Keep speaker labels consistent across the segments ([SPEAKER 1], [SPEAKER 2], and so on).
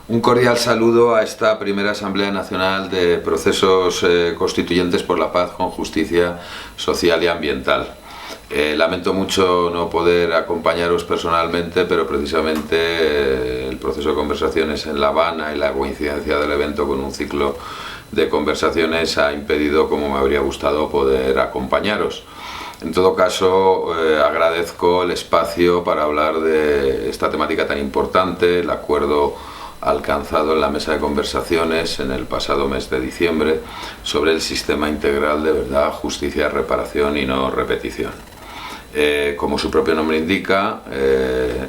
[SPEAKER 1] Un cordial saludo a esta primera Asamblea Nacional de Procesos Constituyentes por la Paz con Justicia Social y Ambiental. Lamento mucho no poder acompañaros personalmente, pero precisamente el proceso de conversaciones en La Habana y la coincidencia del evento con un ciclo de conversaciones ha impedido, como me habría gustado, poder acompañaros. En todo caso, agradezco el espacio para hablar de esta temática tan importante, el acuerdo alcanzado en la mesa de conversaciones en el pasado mes de diciembre sobre el sistema integral de verdad, justicia, reparación y no repetición. Como su propio nombre indica,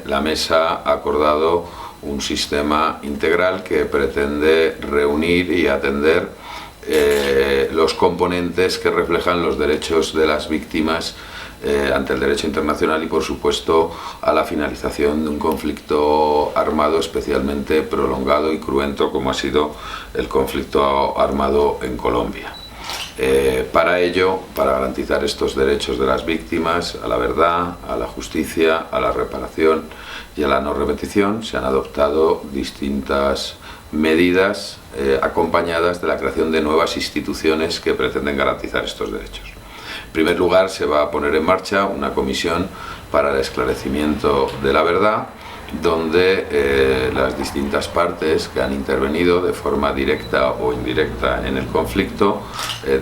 [SPEAKER 1] la mesa ha acordado un sistema integral que pretende reunir y atender los componentes que reflejan los derechos de las víctimas ante el derecho internacional y, por supuesto, a la finalización de un conflicto armado especialmente prolongado y cruento como ha sido el conflicto armado en Colombia. Para ello, para garantizar estos derechos de las víctimas a la verdad, a la justicia, a la reparación y a la no repetición, se han adoptado distintas medidas acompañadas de la creación de nuevas instituciones que pretenden garantizar estos derechos. En primer lugar, se va a poner en marcha una comisión para el esclarecimiento de la verdad, donde las distintas partes que han intervenido de forma directa o indirecta en el conflicto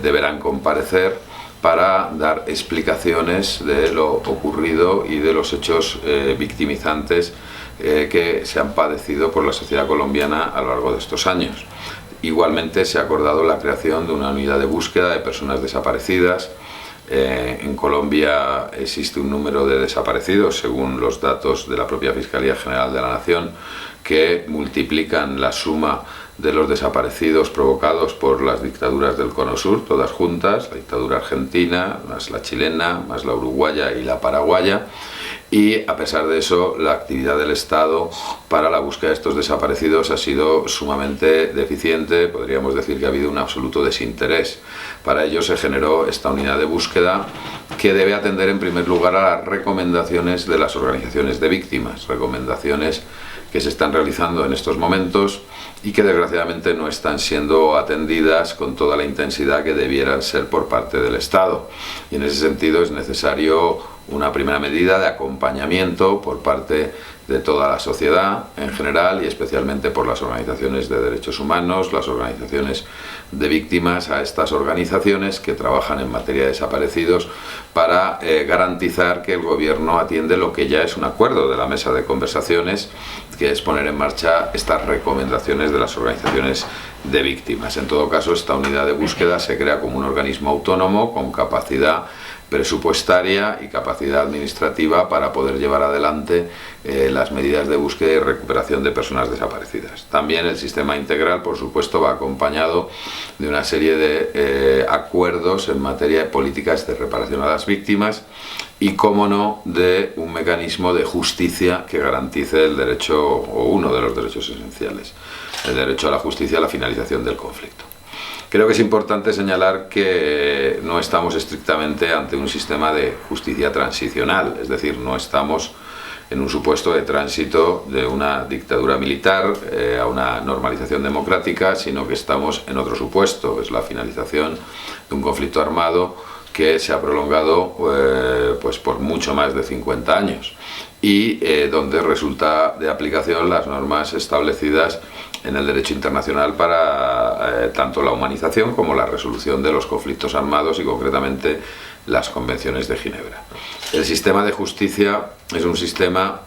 [SPEAKER 1] deberán comparecer para dar explicaciones de lo ocurrido y de los hechos victimizantes que se han padecido por la sociedad colombiana a lo largo de estos años. Igualmente se ha acordado la creación de una unidad de búsqueda de personas desaparecidas. En Colombia existe un número de desaparecidos, según los datos de la propia Fiscalía General de la Nación, que multiplican la suma de los desaparecidos provocados por las dictaduras del Cono Sur, todas juntas, la dictadura argentina, más la chilena, más la uruguaya y la paraguaya. Y a pesar de eso, la actividad del Estado para la búsqueda de estos desaparecidos ha sido sumamente deficiente. Podríamos decir que ha habido un absoluto desinterés. Para ello se generó esta unidad de búsqueda que debe atender en primer lugar a las recomendaciones de las organizaciones de víctimas, recomendaciones que se están realizando en estos momentos y que desgraciadamente no están siendo atendidas con toda la intensidad que debieran ser por parte del Estado. Y en ese sentido es necesario una primera medida de acompañamiento por parte de toda la sociedad en general y especialmente por las organizaciones de derechos humanos, las organizaciones de víctimas, a estas organizaciones que trabajan en materia de desaparecidos para garantizar que el gobierno atiende lo que ya es un acuerdo de la mesa de conversaciones, que es poner en marcha estas recomendaciones de las organizaciones de víctimas. En todo caso, esta unidad de búsqueda se crea como un organismo autónomo con capacidad presupuestaria y capacidad administrativa para poder llevar adelante las medidas de búsqueda y recuperación de personas desaparecidas. También el sistema integral, por supuesto, va acompañado de una serie de acuerdos en materia de políticas de reparación a las víctimas y, cómo no, de un mecanismo de justicia que garantice el derecho, o uno de los derechos esenciales, el derecho a la justicia a la finalización del conflicto. Creo que es importante señalar que no estamos estrictamente ante un sistema de justicia transicional, es decir, no estamos en un supuesto de tránsito de una dictadura militar a una normalización democrática, sino que estamos en otro supuesto, es la finalización de un conflicto armado que se ha prolongado pues por mucho más de 50 años y donde resulta de aplicación las normas establecidas en el derecho internacional para tanto la humanización como la resolución de los conflictos armados y concretamente las convenciones de Ginebra. El sistema de justicia es un sistema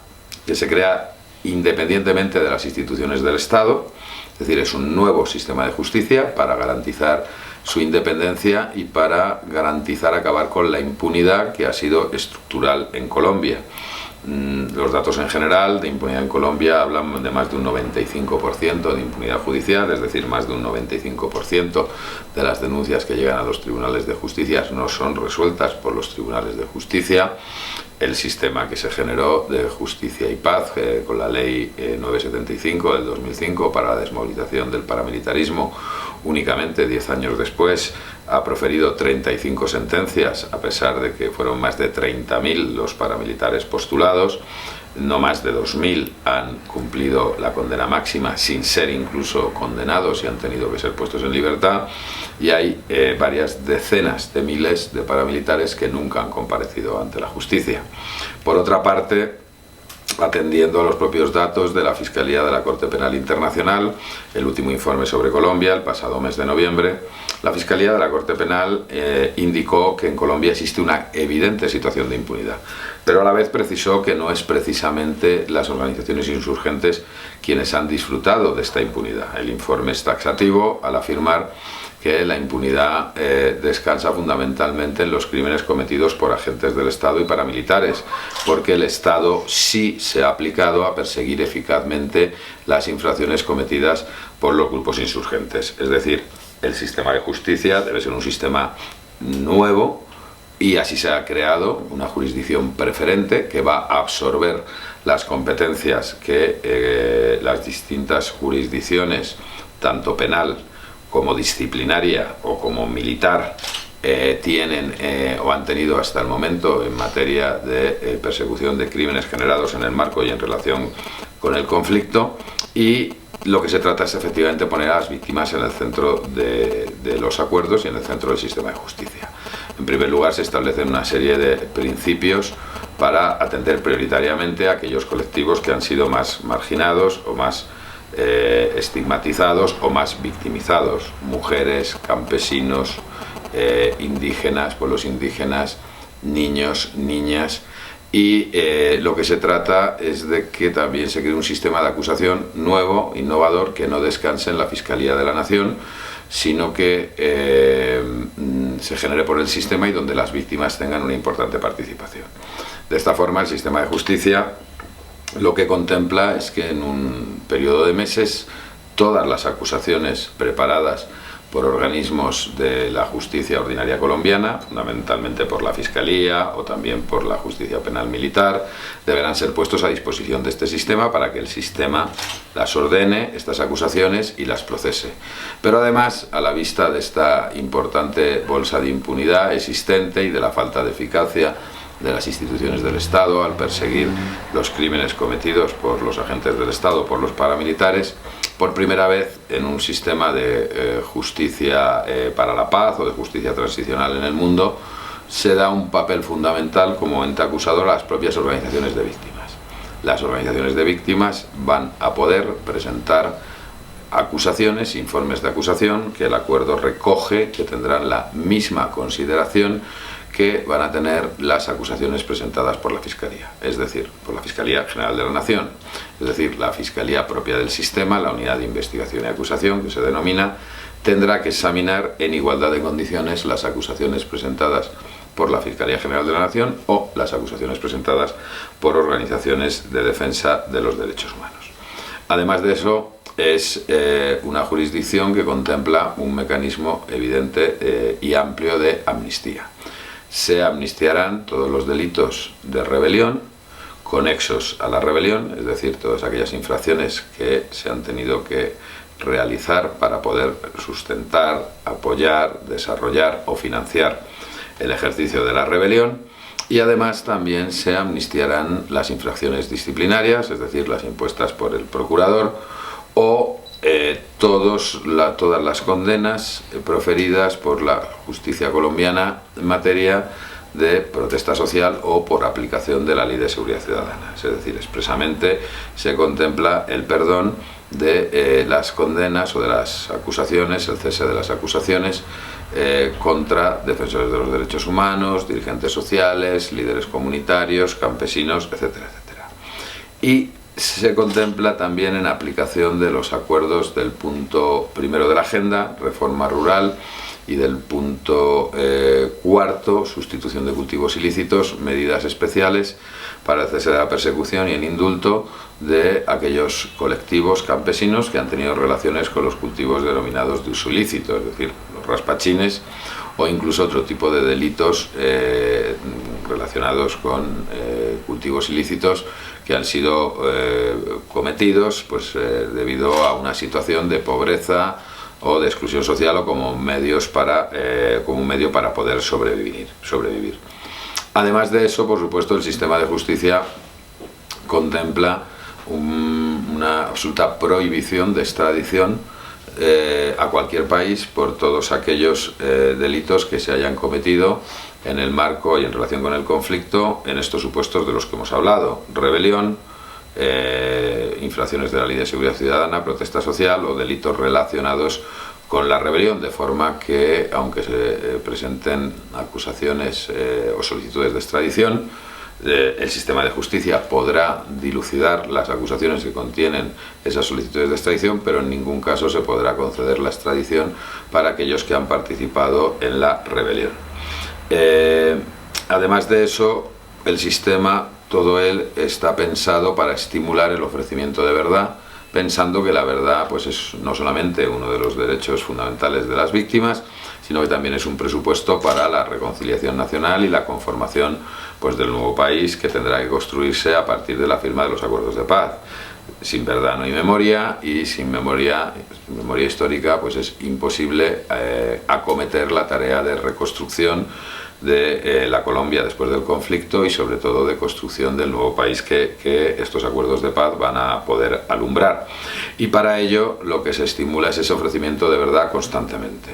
[SPEAKER 1] que se crea independientemente de las instituciones del Estado, es decir, es un nuevo sistema de justicia para garantizar su independencia y para garantizar acabar con la impunidad que ha sido estructural en Colombia. Los datos en general de impunidad en Colombia hablan de más de un 95% de impunidad judicial, es decir, más de un 95% de las denuncias que llegan a los tribunales de justicia no son resueltas por los tribunales de justicia. El sistema que se generó de justicia y paz con la ley 975 del 2005 para la desmovilización del paramilitarismo, únicamente 10 años después ha proferido 35 sentencias, a pesar de que fueron más de 30.000 los paramilitares postulados. No más de 2.000 han cumplido la condena máxima sin ser incluso condenados y han tenido que ser puestos en libertad, y hay varias decenas de miles de paramilitares que nunca han comparecido ante la justicia. Por otra parte, atendiendo a los propios datos de la Fiscalía de la Corte Penal Internacional, el último informe sobre Colombia, el pasado mes de noviembre, la Fiscalía de la Corte Penal indicó que en Colombia existe una evidente situación de impunidad, pero a la vez precisó que no es precisamente las organizaciones insurgentes quienes han disfrutado de esta impunidad. El informe es taxativo al afirmar que la impunidad descansa fundamentalmente en los crímenes cometidos por agentes del Estado y paramilitares, porque el Estado sí se ha aplicado a perseguir eficazmente las infracciones cometidas por los grupos insurgentes. Es decir, el sistema de justicia debe ser un sistema nuevo, y así se ha creado una jurisdicción preferente que va a absorber las competencias que las distintas jurisdicciones, tanto penal como disciplinaria o como militar, tienen o han tenido hasta el momento en materia de persecución de crímenes generados en el marco y en relación con el conflicto. Y lo que se trata es efectivamente poner a las víctimas en el centro de los acuerdos y en el centro del sistema de justicia. En primer lugar, se establecen una serie de principios para atender prioritariamente a aquellos colectivos que han sido más marginados o más estigmatizados o más victimizados: mujeres, campesinos, indígenas, pueblos indígenas, niños, niñas. Y lo que se trata es de que también se cree un sistema de acusación nuevo, innovador, que no descanse en la Fiscalía de la Nación, sino que se genere por el sistema y donde las víctimas tengan una importante participación. De esta forma, el sistema de justicia lo que contempla es que en un periodo de meses todas las acusaciones preparadas por organismos de la justicia ordinaria colombiana, fundamentalmente por la Fiscalía o también por la Justicia Penal Militar, deberán ser puestos a disposición de este sistema para que el sistema las ordene, estas acusaciones, y las procese. Pero además, a la vista de esta importante bolsa de impunidad existente y de la falta de eficacia de las instituciones del Estado al perseguir los crímenes cometidos por los agentes del Estado, por los paramilitares, por primera vez en un sistema de justicia para la paz o de justicia transicional en el mundo, se da un papel fundamental como ente acusador a las propias organizaciones de víctimas. Las organizaciones de víctimas van a poder presentar acusaciones, informes de acusación, que el acuerdo recoge, que tendrán la misma consideración que van a tener las acusaciones presentadas por la Fiscalía, es decir, por la Fiscalía General de la Nación, es decir, la Fiscalía propia del sistema, la Unidad de Investigación y Acusación, que se denomina, tendrá que examinar en igualdad de condiciones las acusaciones presentadas por la Fiscalía General de la Nación o las acusaciones presentadas por organizaciones de defensa de los derechos humanos. Además de eso, es una jurisdicción que contempla un mecanismo evidente y amplio de amnistía. Se amnistiarán todos los delitos de rebelión conexos a la rebelión, es decir, todas aquellas infracciones que se han tenido que realizar para poder sustentar, apoyar, desarrollar o financiar el ejercicio de la rebelión. Y además también se amnistiarán las infracciones disciplinarias, es decir, las impuestas por el procurador, o todas las condenas proferidas por la justicia colombiana en materia de protesta social o por aplicación de la Ley de Seguridad Ciudadana. Es decir, expresamente se contempla el perdón de las condenas o de las acusaciones, el cese de las acusaciones contra defensores de los derechos humanos, dirigentes sociales, líderes comunitarios, campesinos, etcétera, etcétera. Y se contempla también en aplicación de los acuerdos del punto primero de la agenda, reforma rural, y del punto cuarto, sustitución de cultivos ilícitos, medidas especiales para el cese de la persecución y el indulto de aquellos colectivos campesinos que han tenido relaciones con los cultivos denominados de uso ilícito, es decir, los raspachines, o incluso otro tipo de delitos relacionados con cultivos ilícitos que han sido cometidos debido a una situación de pobreza, o de exclusión social, o como un medio para poder sobrevivir. Además de eso, por supuesto, el sistema de justicia contempla una absoluta prohibición de extradición a cualquier país por todos aquellos delitos que se hayan cometido en el marco y en relación con el conflicto en estos supuestos de los que hemos hablado: rebelión, infracciones de la Ley de Seguridad Ciudadana, protesta social o delitos relacionados con la rebelión, de forma que, aunque se presenten acusaciones o solicitudes de extradición, el sistema de justicia podrá dilucidar las acusaciones que contienen esas solicitudes de extradición, pero en ningún caso se podrá conceder la extradición para aquellos que han participado en la rebelión. Además de eso, el sistema, todo él, está pensado para estimular el ofrecimiento de verdad, pensando que la verdad pues es no solamente uno de los derechos fundamentales de las víctimas, sino que también es un presupuesto para la reconciliación nacional y la conformación pues del nuevo país que tendrá que construirse a partir de la firma de los acuerdos de paz. Sin verdad no hay memoria, y sin memoria histórica pues es imposible acometer la tarea de reconstrucción de la Colombia después del conflicto, y sobre todo de construcción del nuevo país que estos acuerdos de paz van a poder alumbrar. Y para ello lo que se estimula es ese ofrecimiento de verdad constantemente.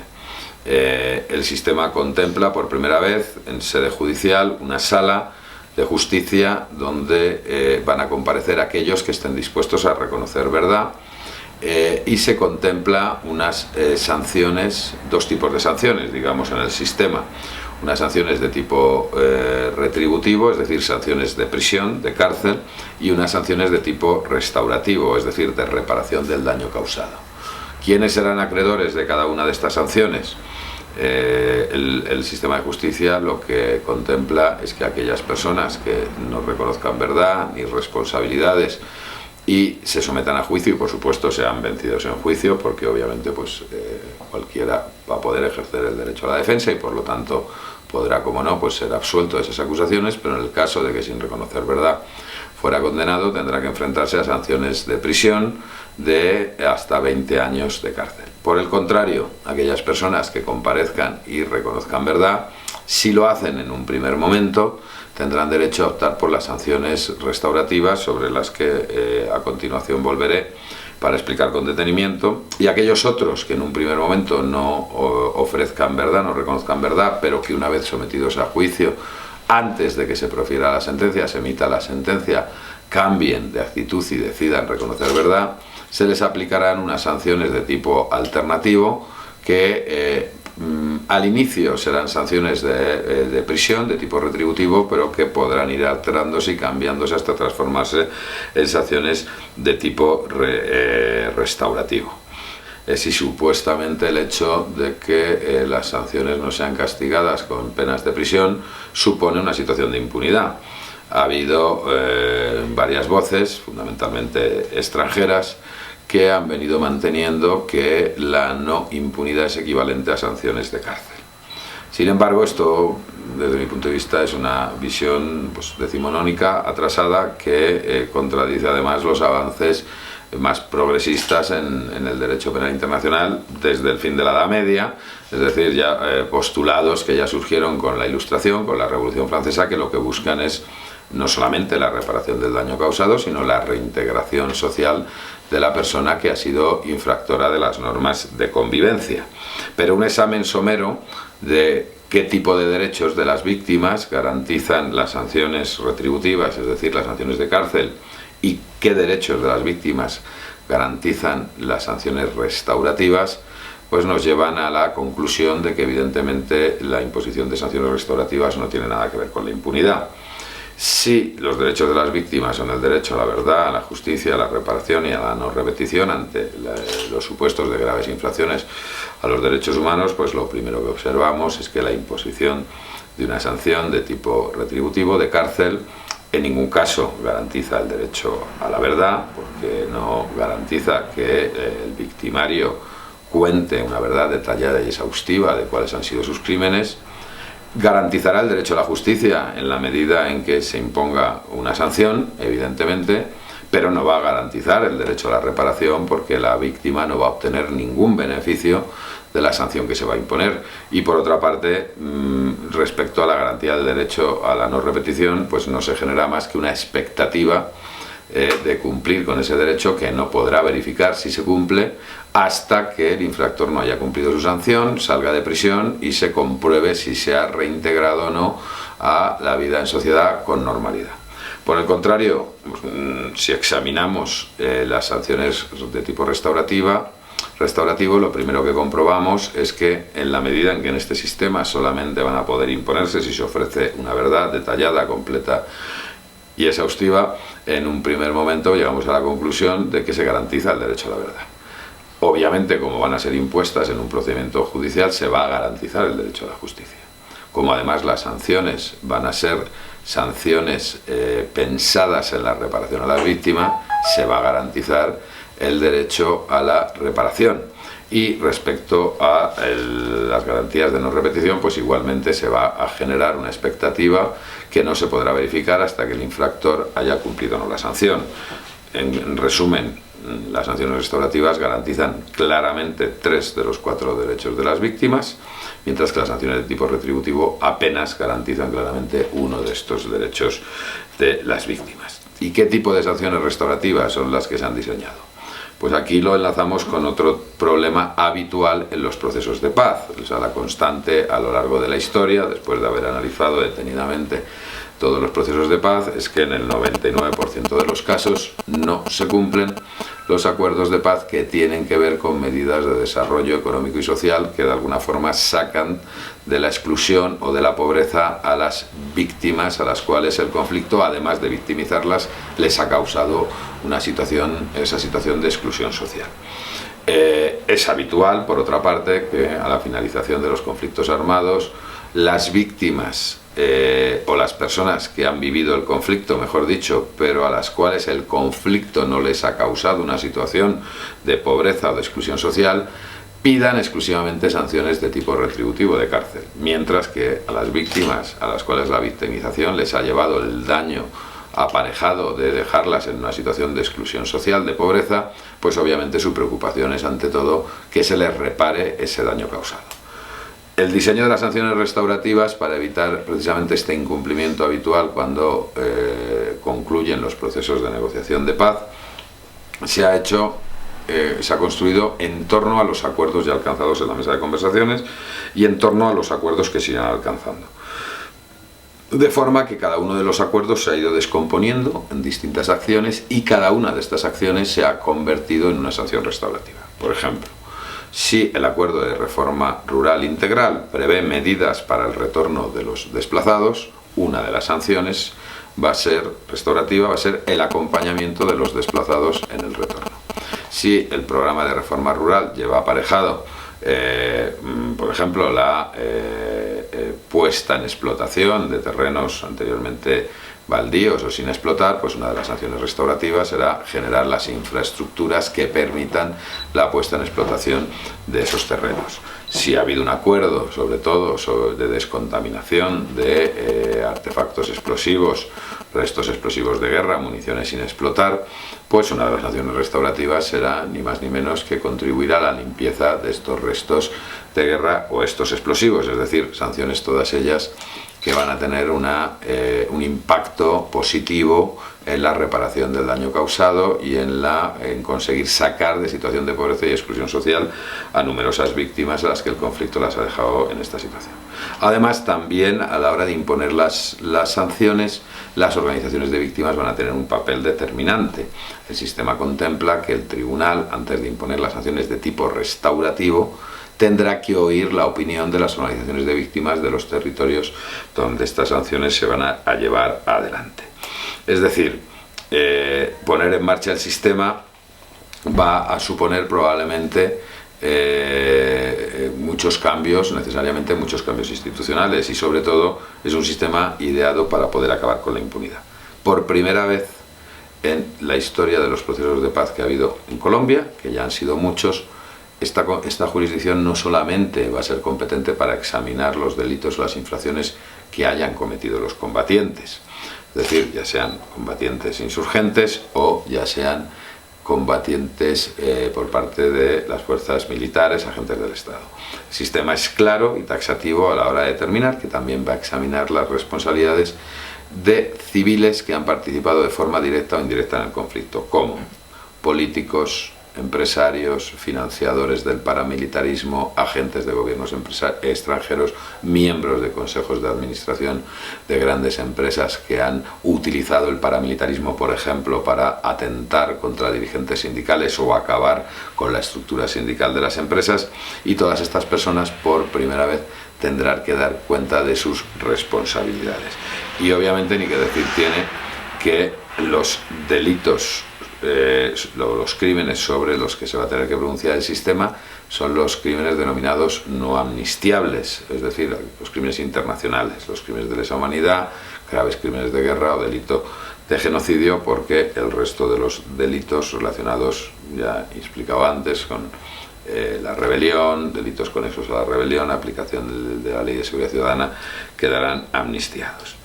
[SPEAKER 1] El sistema contempla por primera vez en sede judicial una sala de justicia donde van a comparecer aquellos que estén dispuestos a reconocer verdad, y se contempla unas sanciones, dos tipos de sanciones, digamos, en el sistema. Unas sanciones de tipo retributivo, es decir, sanciones de prisión, de cárcel, y unas sanciones de tipo restaurativo, es decir, de reparación del daño causado. ¿Quiénes serán acreedores de cada una de estas sanciones? El sistema de justicia lo que contempla es que aquellas personas que no reconozcan verdad ni responsabilidades y se sometan a juicio, y por supuesto sean vencidos en juicio, porque obviamente pues cualquiera va a poder ejercer el derecho a la defensa y por lo tanto podrá, como no, pues ser absuelto de esas acusaciones, pero en el caso de que sin reconocer verdad fuera condenado, tendrá que enfrentarse a sanciones de prisión de hasta 20 años de cárcel. Por el contrario, aquellas personas que comparezcan y reconozcan verdad, si lo hacen en un primer momento, tendrán derecho a optar por las sanciones restaurativas, sobre las que a continuación volveré para explicar con detenimiento, y aquellos otros que en un primer momento no ofrezcan verdad, no reconozcan verdad, pero que una vez sometidos a juicio, antes de que se profiera la sentencia, se emita la sentencia, cambien de actitud y decidan reconocer verdad, se les aplicarán unas sanciones de tipo alternativo que al inicio serán sanciones de prisión de tipo retributivo, pero que podrán ir alterándose y cambiándose hasta transformarse en sanciones de tipo restaurativo. Si supuestamente el hecho de que las sanciones no sean castigadas con penas de prisión supone una situación de impunidad. Ha habido varias voces, fundamentalmente extranjeras, que han venido manteniendo que la no impunidad es equivalente a sanciones de cárcel. Sin embargo, esto, desde mi punto de vista, es una visión pues, decimonónica, atrasada, que contradice además los avances más progresistas en el derecho penal internacional desde el fin de la Edad Media, es decir, ya postulados que ya surgieron con la Ilustración, con la Revolución Francesa, que lo que buscan es no solamente la reparación del daño causado, sino la reintegración social de la persona que ha sido infractora de las normas de convivencia. Pero un examen somero de qué tipo de derechos de las víctimas garantizan las sanciones retributivas, es decir, las sanciones de cárcel, y qué derechos de las víctimas garantizan las sanciones restaurativas, pues nos llevan a la conclusión de que evidentemente la imposición de sanciones restaurativas no tiene nada que ver con la impunidad. Si los derechos de las víctimas son el derecho a la verdad, a la justicia, a la reparación y a la no repetición ante los supuestos de graves infracciones a los derechos humanos, pues lo primero que observamos es que la imposición de una sanción de tipo retributivo, de cárcel, en ningún caso garantiza el derecho a la verdad, porque no garantiza que el victimario cuente una verdad detallada y exhaustiva de cuáles han sido sus crímenes. Garantizará el derecho a la justicia en la medida en que se imponga una sanción, evidentemente, pero no va a garantizar el derecho a la reparación, porque la víctima no va a obtener ningún beneficio de la sanción que se va a imponer. Y por otra parte, respecto a la garantía del derecho a la no repetición, pues no se genera más que una expectativa de cumplir con ese derecho, que no podrá verificar si se cumple hasta que el infractor no haya cumplido su sanción, salga de prisión y se compruebe si se ha reintegrado o no a la vida en sociedad con normalidad. Por el contrario, si examinamos las sanciones de tipo restaurativo, lo primero que comprobamos es que, en la medida en que en este sistema solamente van a poder imponerse si se ofrece una verdad detallada, completa y exhaustiva, en un primer momento llegamos a la conclusión de que se garantiza el derecho a la verdad. Obviamente, como van a ser impuestas en un procedimiento judicial, se va a garantizar el derecho a la justicia. Como además las sanciones van a ser sanciones pensadas en la reparación a la víctima, se va a garantizar el derecho a la reparación. Y respecto a las garantías de no repetición, pues igualmente se va a generar una expectativa que no se podrá verificar hasta que el infractor haya cumplido o no la sanción. En resumen, las sanciones restaurativas garantizan claramente 3 de los 4 derechos de las víctimas, mientras que las sanciones de tipo retributivo apenas garantizan claramente uno de estos derechos de las víctimas. ¿Y qué tipo de sanciones restaurativas son las que se han diseñado? Pues aquí lo enlazamos con otro problema habitual en los procesos de paz. O sea, la constante a lo largo de la historia, después de haber analizado detenidamente todos los procesos de paz, es que en el 99% de los casos no se cumplen los acuerdos de paz que tienen que ver con medidas de desarrollo económico y social que de alguna forma sacan de la exclusión o de la pobreza a las víctimas a las cuales el conflicto, además de victimizarlas, les ha causado esa situación de exclusión social. Es habitual, por otra parte, que a la finalización de los conflictos armados, las víctimas o las personas que han vivido el conflicto, mejor dicho, pero a las cuales el conflicto no les ha causado una situación de pobreza o de exclusión social, pidan exclusivamente sanciones de tipo retributivo de cárcel, mientras que a las víctimas a las cuales la victimización les ha llevado el daño aparejado de dejarlas en una situación de exclusión social, de pobreza, pues obviamente su preocupación es ante todo que se les repare ese daño causado. El diseño de las sanciones restaurativas, para evitar precisamente este incumplimiento habitual cuando concluyen los procesos de negociación de paz, se ha construido en torno a los acuerdos ya alcanzados en la mesa de conversaciones y en torno a los acuerdos que se irán alcanzando. De forma que cada uno de los acuerdos se ha ido descomponiendo en distintas acciones y cada una de estas acciones se ha convertido en una sanción restaurativa. Por ejemplo, si el acuerdo de reforma rural integral prevé medidas para el retorno de los desplazados, una de las sanciones restaurativa va a ser el acompañamiento de los desplazados en el retorno. Si el programa de reforma rural lleva aparejado, por ejemplo, la puesta en explotación de terrenos anteriormente baldíos o sin explotar, pues una de las sanciones restaurativas será generar las infraestructuras que permitan la puesta en explotación de esos terrenos. Si ha habido un acuerdo, sobre todo, de descontaminación de artefactos explosivos, restos explosivos de guerra, municiones sin explotar, pues una de las sanciones restaurativas será ni más ni menos que contribuir a la limpieza de estos restos de guerra o estos explosivos, es decir, sanciones todas ellas que van a tener un impacto positivo en la reparación del daño causado y en conseguir sacar de situación de pobreza y exclusión social a numerosas víctimas a las que el conflicto las ha dejado en esta situación. Además, también a la hora de imponer las sanciones, las organizaciones de víctimas van a tener un papel determinante. El sistema contempla que el tribunal, antes de imponer las sanciones de tipo restaurativo, tendrá que oír la opinión de las organizaciones de víctimas de los territorios donde estas sanciones se van a llevar adelante. Es decir, poner en marcha el sistema va a suponer probablemente muchos cambios, necesariamente muchos cambios institucionales, y sobre todo es un sistema ideado para poder acabar con la impunidad. Por primera vez en la historia de los procesos de paz que ha habido en Colombia, que ya han sido muchos, esta jurisdicción no solamente va a ser competente para examinar los delitos o las infracciones que hayan cometido los combatientes, es decir, ya sean combatientes insurgentes o ya sean combatientes por parte de las fuerzas militares, agentes del Estado. El sistema es claro y taxativo a la hora de determinar que también va a examinar las responsabilidades de civiles que han participado de forma directa o indirecta en el conflicto, como políticos, empresarios, financiadores del paramilitarismo, agentes de gobiernos extranjeros, miembros de consejos de administración de grandes empresas que han utilizado el paramilitarismo, por ejemplo, para atentar contra dirigentes sindicales o acabar con la estructura sindical de las empresas, y todas estas personas por primera vez tendrán que dar cuenta de sus responsabilidades. Y obviamente ni que decir tiene que los delitos, los crímenes sobre los que se va a tener que pronunciar el sistema son los crímenes denominados no amnistiables, es decir, los crímenes internacionales, los crímenes de lesa humanidad, graves crímenes de guerra o delito de genocidio, porque el resto de los delitos relacionados, ya he explicado antes, con la rebelión, delitos conexos a la rebelión, aplicación de la Ley de Seguridad Ciudadana, quedarán amnistiados.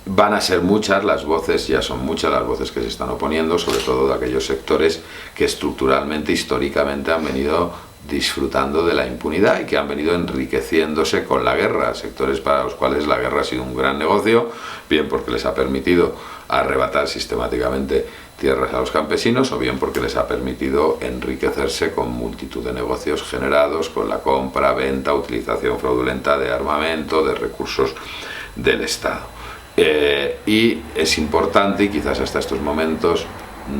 [SPEAKER 1] Van a ser muchas las voces, ya son muchas las voces que se están oponiendo, sobre todo de aquellos sectores que estructuralmente, históricamente han venido disfrutando de la impunidad y que han venido enriqueciéndose con la guerra, sectores para los cuales la guerra ha sido un gran negocio, bien porque les ha permitido arrebatar sistemáticamente tierras a los campesinos, o bien porque les ha permitido enriquecerse con multitud de negocios generados con la compra, venta, utilización fraudulenta de armamento, de recursos del Estado. Y es importante, y quizás hasta estos momentos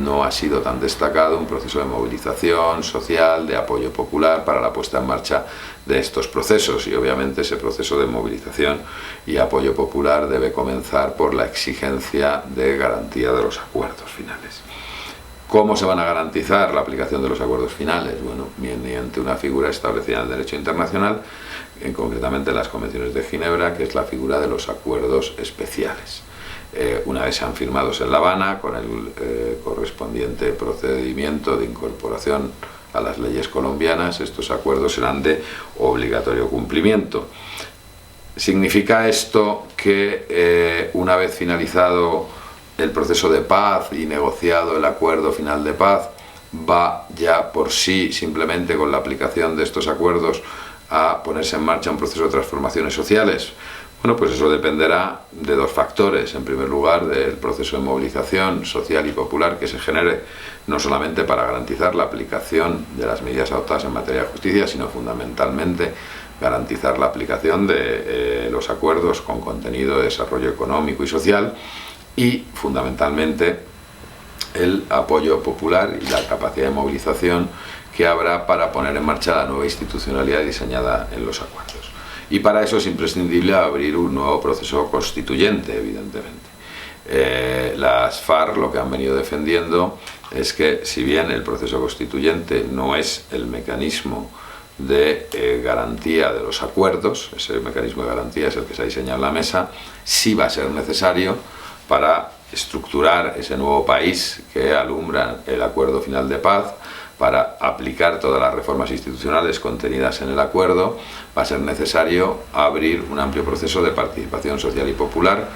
[SPEAKER 1] no ha sido tan destacado, un proceso de movilización social, de apoyo popular para la puesta en marcha de estos procesos, y obviamente ese proceso de movilización y apoyo popular debe comenzar por la exigencia de garantía de los acuerdos finales. ¿Cómo se van a garantizar la aplicación de los acuerdos finales? Bueno, mediante una figura establecida en el derecho internacional, concretamente en las convenciones de Ginebra, que es la figura de los acuerdos especiales. Una vez sean firmados en La Habana, con el correspondiente procedimiento de incorporación a las leyes colombianas, estos acuerdos serán de obligatorio cumplimiento. ¿Significa esto que una vez finalizado el proceso de paz y negociado el acuerdo final de paz, va ya por sí, simplemente con la aplicación de estos acuerdos, a ponerse en marcha un proceso de transformaciones sociales? Bueno, pues eso dependerá de dos factores. En primer lugar, del proceso de movilización social y popular que se genere, no solamente para garantizar la aplicación de las medidas adoptadas en materia de justicia, sino fundamentalmente garantizar la aplicación de los acuerdos con contenido de desarrollo económico y social, y fundamentalmente el apoyo popular y la capacidad de movilización que habrá para poner en marcha la nueva institucionalidad diseñada en los acuerdos. Y para eso es imprescindible abrir un nuevo proceso constituyente, evidentemente. Las FARC lo que han venido defendiendo es que, si bien el proceso constituyente no es el mecanismo de garantía de los acuerdos, ese mecanismo de garantía es el que se ha diseñado en la mesa, sí va a ser necesario para estructurar ese nuevo país que alumbra el acuerdo final de paz, para aplicar todas las reformas institucionales contenidas en el acuerdo, va a ser necesario abrir un amplio proceso de participación social y popular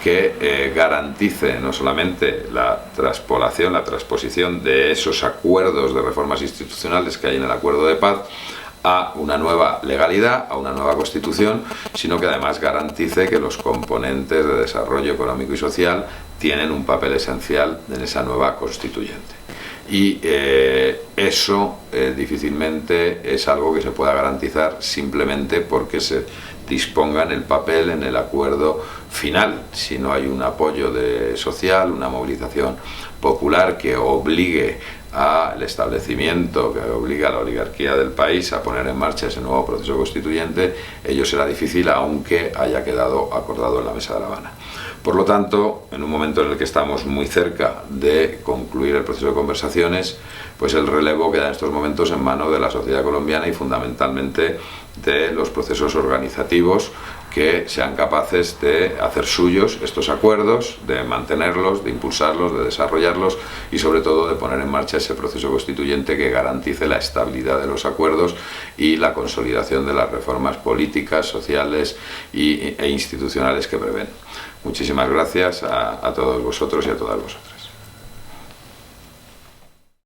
[SPEAKER 1] que garantice no solamente la transposición de esos acuerdos de reformas institucionales que hay en el acuerdo de paz a una nueva legalidad, a una nueva constitución, sino que además garantice que los componentes de desarrollo económico y social tienen un papel esencial en esa nueva constituyente. Y eso difícilmente es algo que se pueda garantizar simplemente porque se disponga en el papel, en el acuerdo final. Si no hay un apoyo social, una movilización popular que obligue al establecimiento, que obliga a la oligarquía del país a poner en marcha ese nuevo proceso constituyente, ello será difícil aunque haya quedado acordado en la Mesa de La Habana. Por lo tanto, en un momento en el que estamos muy cerca de concluir el proceso de conversaciones, pues el relevo queda en estos momentos en manos de la sociedad colombiana y fundamentalmente de los procesos organizativos que sean capaces de hacer suyos estos acuerdos, de mantenerlos, de impulsarlos, de desarrollarlos y sobre todo de poner en marcha ese proceso constituyente que garantice la estabilidad de los acuerdos y la consolidación de las reformas políticas, sociales e institucionales que prevén. Muchísimas gracias a todos vosotros y a todas vosotras.